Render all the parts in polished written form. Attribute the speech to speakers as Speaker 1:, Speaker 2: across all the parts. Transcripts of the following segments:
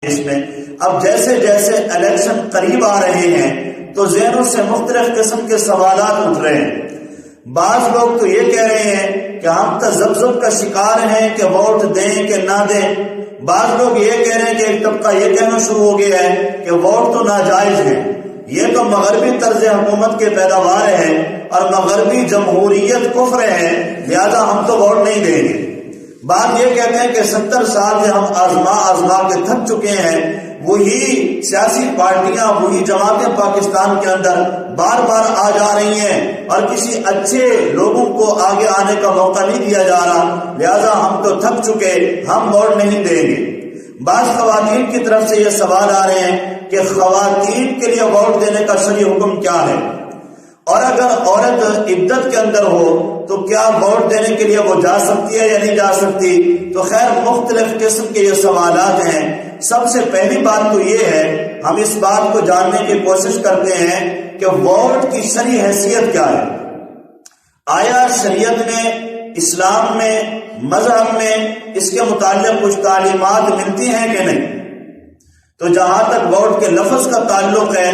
Speaker 1: اس میں اب جیسے جیسے الیکشن قریب آ رہے ہیں تو ذہنوں سے مختلف قسم کے سوالات اٹھ رہے ہیں۔ بعض لوگ تو یہ کہہ رہے ہیں کہ ہم تذبذب کا شکار ہیں کہ ووٹ دیں کہ نہ دیں۔ بعض لوگ یہ کہہ رہے ہیں کہ ایک طبقہ یہ کہنا شروع ہو گیا ہے کہ ووٹ تو ناجائز ہے، یہ تو مغربی طرز حکومت کے پیداوار ہے اور مغربی جمہوریت کفر ہے، لہذا ہم تو ووٹ نہیں دیں گے۔ بعض یہ کہتے ہیں کہ 70 سال سے ہم آزما کے تھک چکے ہیں، وہی سیاسی پارٹیاں، وہی جماعتیں پاکستان کے اندر بار بار آ جا رہی ہیں اور کسی اچھے لوگوں کو آگے آنے کا موقع نہیں دیا جا رہا، لہذا ہم تو تھک چکے، ہم ووٹ نہیں دیں گے۔ بعض خواتین کی طرف سے یہ سوال آ رہے ہیں کہ خواتین کے لیے ووٹ دینے کا شرعی حکم کیا ہے، اور اگر عورت عدت کے اندر ہو تو کیا ووٹ دینے کے لیے وہ جا سکتی ہے یا نہیں جا سکتی؟ تو خیر مختلف قسم کے یہ سوالات ہیں۔ سب سے پہلی بات تو یہ ہے، ہم اس بات کو جاننے کی کوشش کرتے ہیں کہ ووٹ کی شرعی حیثیت کیا ہے۔ آیا شریعت میں، اسلام میں، مذہب میں اس کے متعلق کچھ تعلیمات ملتی ہیں کہ نہیں؟ تو جہاں تک ووٹ کے لفظ کا تعلق ہے،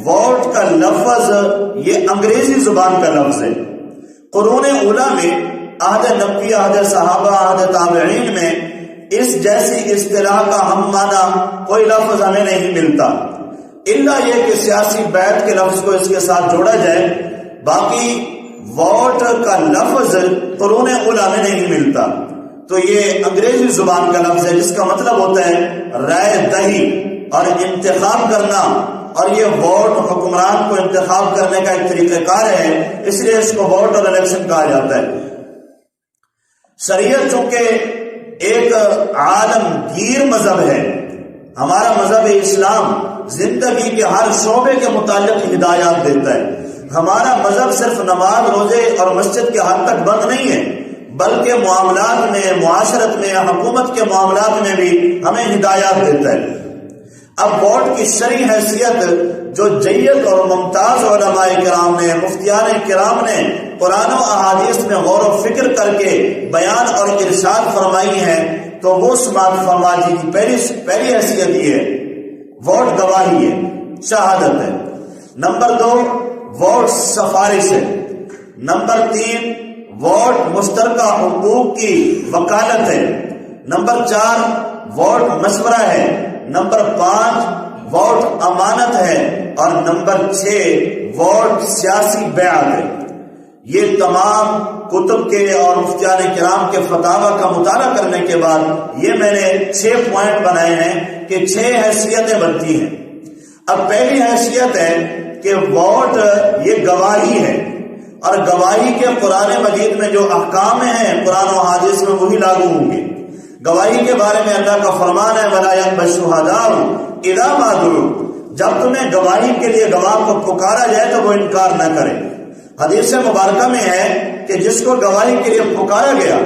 Speaker 1: ووٹ کا لفظ یہ انگریزی زبان کا لفظ ہے۔ قرون اولیٰ میں، عہد نبوی، عہد صحابہ، عہد تابعین میں اس جیسی اصطلاح کا ہم معنی کوئی لفظ ہمیں نہیں ملتا، الا یہ کہ سیاسی بیعت کے لفظ کو اس کے ساتھ جوڑا جائے، باقی ووٹ کا لفظ قرون اولیٰ میں نہیں ملتا۔ تو یہ انگریزی زبان کا لفظ ہے جس کا مطلب ہوتا ہے رائے دہی اور انتخاب کرنا، اور یہ ووٹ حکمران کو انتخاب کرنے کا ایک طریقہ کار ہے، اس لیے اس کو ووٹ اور الیکشن کہا جاتا ہے۔ شریعت چونکہ ایک عالمگیر مذہب ہے، ہمارا مذہب اسلام زندگی کے ہر شعبے کے متعلق ہدایات دیتا ہے۔ ہمارا مذہب صرف نماز، روزے اور مسجد کے حد تک بند نہیں ہے، بلکہ معاملات میں، معاشرت میں، حکومت کے معاملات میں بھی ہمیں ہدایات دیتا ہے۔ اب ووٹ کی شرعی حیثیت جو جید اور ممتاز علماء کرام نے، مفتیان کرام نے قرآن و احادیث میں غور و فکر کر کے بیان اور ارشاد فرمائی ہے، تو وہ سماعت فرما جی کی پہلی حیثیت یہ ہے، ووٹ گواہی ہے، شہادت ہے۔ نمبر 2، ووٹ سفارش ہے۔ نمبر 3، ووٹ مشترکہ حقوق کی وکالت ہے۔ نمبر 4، ووٹ مشورہ ہے۔ نمبر 5، ووٹ امانت ہے، اور نمبر 6، ووٹ سیاسی بیعت ہے۔ یہ تمام کتب کے اور مفتیان کرام کے فتاوی کا مطالعہ کرنے کے بعد یہ میں نے 6 پوائنٹ بنائے ہیں کہ 6 حیثیتیں بنتی ہیں۔ اب پہلی حیثیت ہے کہ ووٹ یہ گواہی ہے، اور گواہی کے قرآن مجید میں جو احکام ہیں قرآن و حدیث میں وہی لاگو ہوں گے۔ گواہی کے بارے میں اللہ کا فرمان ہے وَلَا يَأْبَ الشُّهَدَاءُ إِذَا مَا دُعُوا، جب تمہیں گواہی کے لیے گواہ کو پکارا جائے تو وہ انکار نہ کرے۔ حدیث مبارکہ میں ہے کہ جس کو گواہی کے لیے پکارا گیا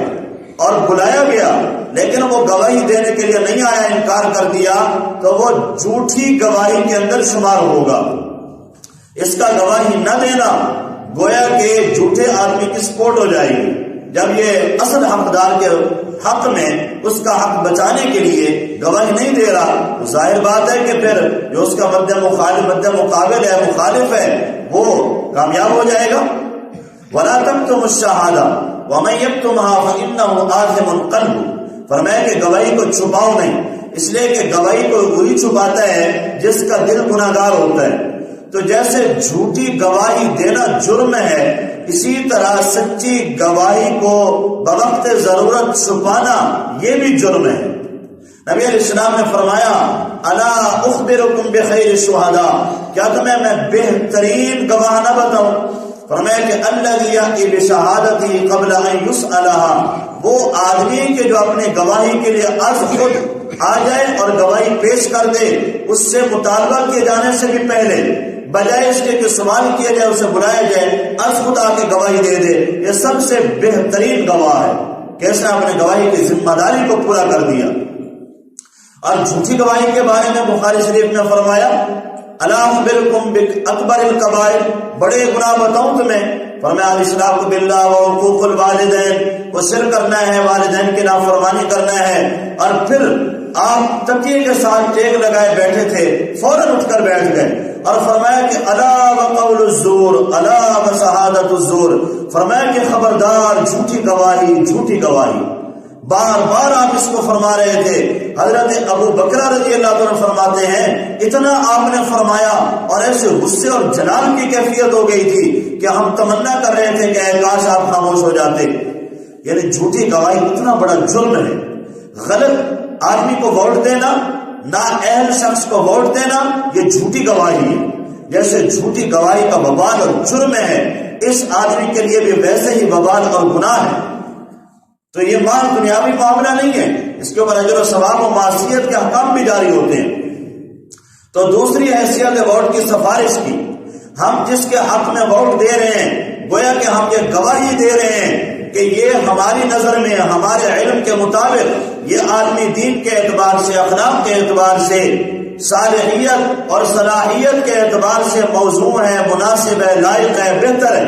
Speaker 1: اور بلایا گیا لیکن وہ گواہی دینے کے لیے نہیں آیا، انکار کر دیا، تو وہ جھوٹی گواہی کے اندر شمار ہوگا۔ اس کا گواہی نہ دینا گویا کہ جھوٹے آدمی کی سپورٹ ہو جائے گی۔ جب یہ اصل حقدار کے حق میں اس کا حق بچانے کے لیے گواہی نہیں دے رہا، تو ظاہر بات ہے کہ پھر جو اس کا مد مقابل ہے، مخالف ہے، وہ کامیاب ہو جائے گا۔ وَلَا تَكْتُمُوا الشَّهَادَةَ وَمَن يَكْتُمْهَا فَإِنَّهُ آثِمٌ قَلْبُهُ، فرمایا کہ گواہی کو چھپاؤ نہیں، اس لیے کہ گواہی کو وہی چھپاتا ہے جس کا دل گناہگار ہوتا ہے۔ تو جیسے جھوٹی گواہی دینا جرم ہے، اسی طرح سچی گواہی کو بوقت ضرورت چھپانا یہ بھی جرم ہے۔ نبی علیہ السلام نے فرمایا الا اخبرکم بخیر الشہداء، کیا تمہیں میں بہترین گواہ نہ بتاؤں؟ فرمایا کہ الذی یأتی بشہادتی قبل ان یسألها، وہ آدمی کہ جو اپنے گواہی کے لیے از خود آ جائے اور گواہی پیش کر دے، اس سے مطالبہ کیے جانے سے بھی پہلے، بجائے اس کے کہ سوال کیا جائے، اسے بلایا جائے، از خود آ کے گواہی دے دے، یہ سب سے بہترین گواہ ہے۔ کیسے اپنے گواہی کی ذمہ داری کو پورا کر دیا۔ اور جھوٹی گواہی کے بارے میں بخاری شریف نے فرمایا الا اخبرکم باکبر الکبائر، بڑے گناہ بتاؤں تمہیں؟ فرمایا الاشراک باللہ و حقوق الوالدین، وہ شرک کرنا ہے، والدین کی نافرمانی کرنا ہے، اور پھر آپ تکیے کے ساتھ ٹیک لگائے بیٹھے تھے، فوراً اٹھ کر بیٹھ گئے اور فرمایا کہ الا وقول الزور الا وشہادۃ الزور، فرمایا کہ خبردار جھوٹی گواہی، جھوٹی گواہی۔ بار بار آپ اس کو فرما رہے تھے۔ حضرت ابو بکر رضی اللہ عنہ فرماتے ہیں اتنا آپ نے فرمایا اور ایسے غصے اور جلال کی کیفیت ہو گئی تھی کہ ہم تمنا کر رہے تھے کہ اے کاش آپ خاموش ہو جاتے۔ یعنی جھوٹی گواہی اتنا بڑا جرم ہے۔ غلط آدمی کو ووٹ دینا، نااہل شخص کو ووٹ دینا، یہ جھوٹی گواہی ہے۔ جیسے جھوٹی گواہی کا وبال اور جرم ہے، اس آدمی کے لیے بھی ویسے ہی وبال اور گناہ ہے۔ تو یہ مال دنیاوی معاملہ نہیں ہے، اس کے اوپر اجر و ثواب و معصیت کے احکام بھی جاری ہوتے ہیں۔ تو دوسری حیثیت ووٹ کی سفارش کی، ہم جس کے حق میں ووٹ دے رہے ہیں گویا کہ ہم یہ گواہی دے رہے ہیں کہ یہ ہماری نظر میں، ہمارے علم کے مطابق یہ آدمی دین کے اعتبار سے، اخلاق کے اعتبار سے، صالحیت اور صلاحیت کے اعتبار سے موزوں ہے، مناسب ہے، لائق ہے، بہتر ہے،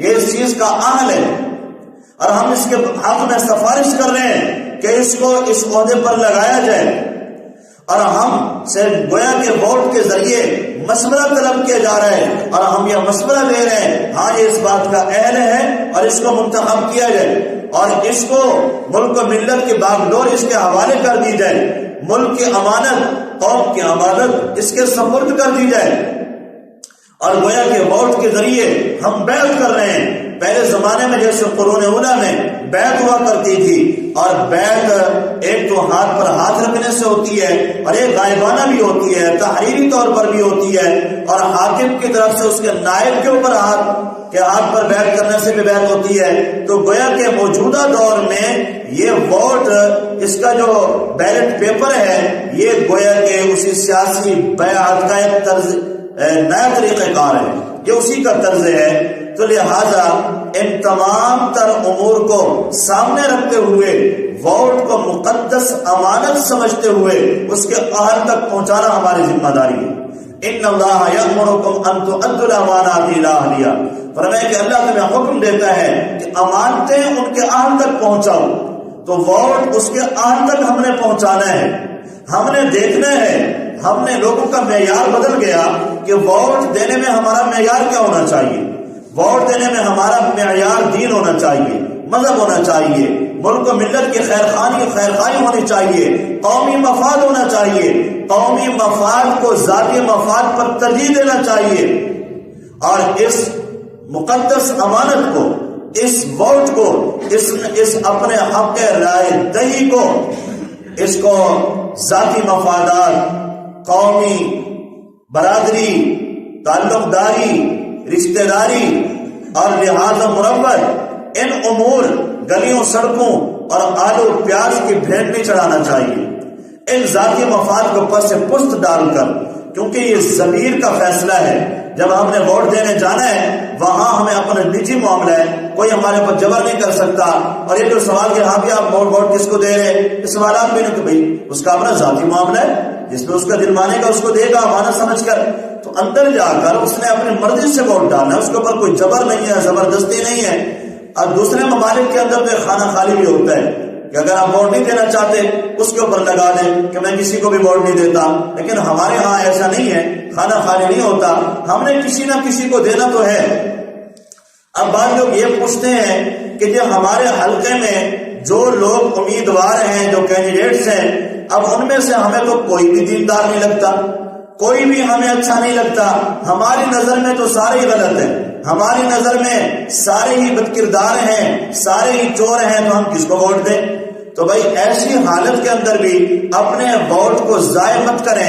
Speaker 1: یہ اس چیز کا اہل ہے، اور ہم اس کے حق میں سفارش کر رہے ہیں کہ اس کو اس عہدے پر لگایا جائے، اور ہم سے گویا کے ووٹ کے ذریعے مشورہ طلب کیا جا رہا ہے، اور ہم یہ مشورہ دے رہے ہیں ہاں یہ اس بات کا اہل ہے اور اس کو منتخب کیا جائے، اور اس کو ملک و ملت کی باغ ڈور اس کے حوالے کر دی جائے، ملک کی امانت، قوم کی امانت اس کے سپرد کر دی جائے، اور گویا کے ووٹ کے ذریعے ہم بیعت کر رہے ہیں۔ پہلے زمانے میں جیسے قرون اولیٰ میں بیعت ہوا کرتی تھی، اور بیعت ایک تو ہاتھ پر ہاتھ رکھنے سے ہوتی ہے اور ایک غائبانہ بھی ہوتی ہے، تحریری طور پر بھی ہوتی ہے، اور حاکم کی طرف سے اس کے نائب کے اوپر ہاتھ پر بیعت کرنے سے بھی بیعت ہوتی ہے۔ تو گویا کہ موجودہ دور میں یہ ووٹ، اس کا جو بیلٹ پیپر ہے، یہ گویا کہ اسی سیاسی بیعت کا ایک طرز، نیا طریقہ کار ہے، یہ اسی کا طرز ہے۔ تو لہذا ان تمام تر امور کو سامنے رکھتے ہوئے، ووٹ کو مقدس امانت سمجھتے ہوئے اس کے اہل تک پہنچانا ہماری ذمہ داری ہے۔ ان اللہ یأمرکم ان تؤدوا الامانات الی اہلہا، فرمایا کہ اللہ تمہیں حکم دیتا ہے کہ امانتیں ان کے اہل تک پہنچاؤ۔ تو ووٹ اس کے اہل تک ہم نے پہنچانا ہے، ہم نے دیکھنا ہے۔ ہم نے لوگوں کا معیار بدل گیا کہ ووٹ دینے میں ہمارا معیار کیا ہونا چاہیے۔ ووٹ دینے میں ہمارا معیار دین ہونا چاہیے، مذہب ہونا چاہیے، ملک و ملت کی خیرخواہی ہونی چاہیے، قومی مفاد ہونا چاہیے، قومی مفاد کو ذاتی مفاد پر ترجیح دینا چاہیے، اور اس مقدس امانت کو، اس ووٹ کو، اس اپنے حق رائے دہی کو، اس کو ذاتی مفادات، قومی، برادری، تعلق داری، رشتہ داری اور لحاظ مروت، ان امور، گلیوں، سڑکوں اور آلو پیاز کی بھیٹ نہیں چڑھانا چاہیے، ان ذاتی مفاد کو پس پست ڈال کر، کیونکہ یہ ضمیر کا فیصلہ ہے۔ جب ہم نے ووٹ دینے جانا ہے وہاں ہمیں اپنا نجی معاملہ ہے، کوئی ہمارے پر جبر نہیں کر سکتا۔ اور یہ جو سوال کہ ہاں بھی آپ ووٹ کس کو دے رہے ہیں، اس سوالات بھی نہیں کہ بھائی اس کا اپنا ذاتی معاملہ ہے، جس میں اس کا دل مانے گا اس کو دے گا امانت سمجھ کر۔ تو اندر جا کر اس نے اپنی مرضی سے ووٹ ڈالنا ہے، اس کے اوپر کوئی جبر نہیں ہے، زبردستی نہیں ہے۔ اور دوسرے ممالک کے اندر تو خانہ خالی بھی ہوتا ہے کہ اگر آپ ووٹ نہیں دینا چاہتے اس کے اوپر لگا دیں کہ میں کسی کو بھی ووٹ نہیں دیتا، لیکن ہمارے ہاں ایسا نہیں ہے، خانہ خالی نہیں ہوتا، ہم نے کسی نہ کسی کو دینا تو ہے۔ اب بعض لوگ یہ پوچھتے ہیں کہ جو ہمارے حلقے میں جو لوگ امیدوار ہیں، جو کینڈیڈیٹس ہیں، اب ان میں سے ہمیں تو کوئی بھی دیندار نہیں لگتا، کوئی بھی ہمیں اچھا نہیں لگتا، ہماری نظر میں تو سارے ہی غلط ہیں، ہماری نظر میں سارے ہی بدکردار ہیں، سارے ہی چور ہیں، تو ہم کس کو ووٹ دیں؟ تو بھائی ایسی حالت کے اندر بھی اپنے ووٹ کو ضائع مت کریں،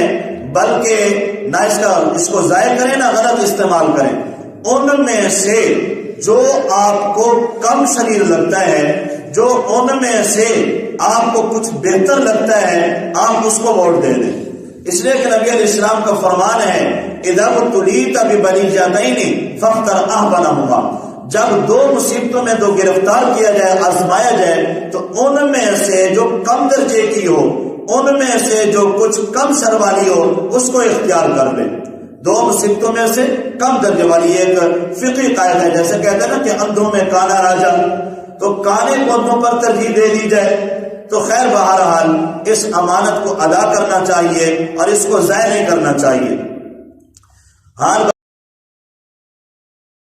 Speaker 1: بلکہ نہ اس کو ضائع کریں نہ غلط استعمال کریں۔ ان میں سے جو آپ کو کم شریر لگتا ہے، جو ان میں سے آپ کو کچھ بہتر لگتا ہے، آپ اس کو ووٹ دے دیں۔ اس لیے کہ نبی علیہ السلام کا فرمان ہے اذا ابتلیت ببلیجتین فاختر احسنہما، جب دو مصیبتوں میں دو گرفتار کیا جائے، آزمایا جائے، تو ان میں سے جو کم درجے کی ہو، ان میں سے جو کچھ کم شر والی ہو، اس کو اختیار کر لیں۔ دو مصیبتوں میں سے کم درجے والی ایک فقہی قاعدہ ہے، جیسے کہتے ہیں نا کہ اندھوں میں کانا راجا، تو کانے کو اندھوں پر ترجیح دے دی جائے۔ تو خیر بہرحال اس امانت کو ادا کرنا چاہیے اور اس کو ضائع نہیں کرنا چاہیے۔ حال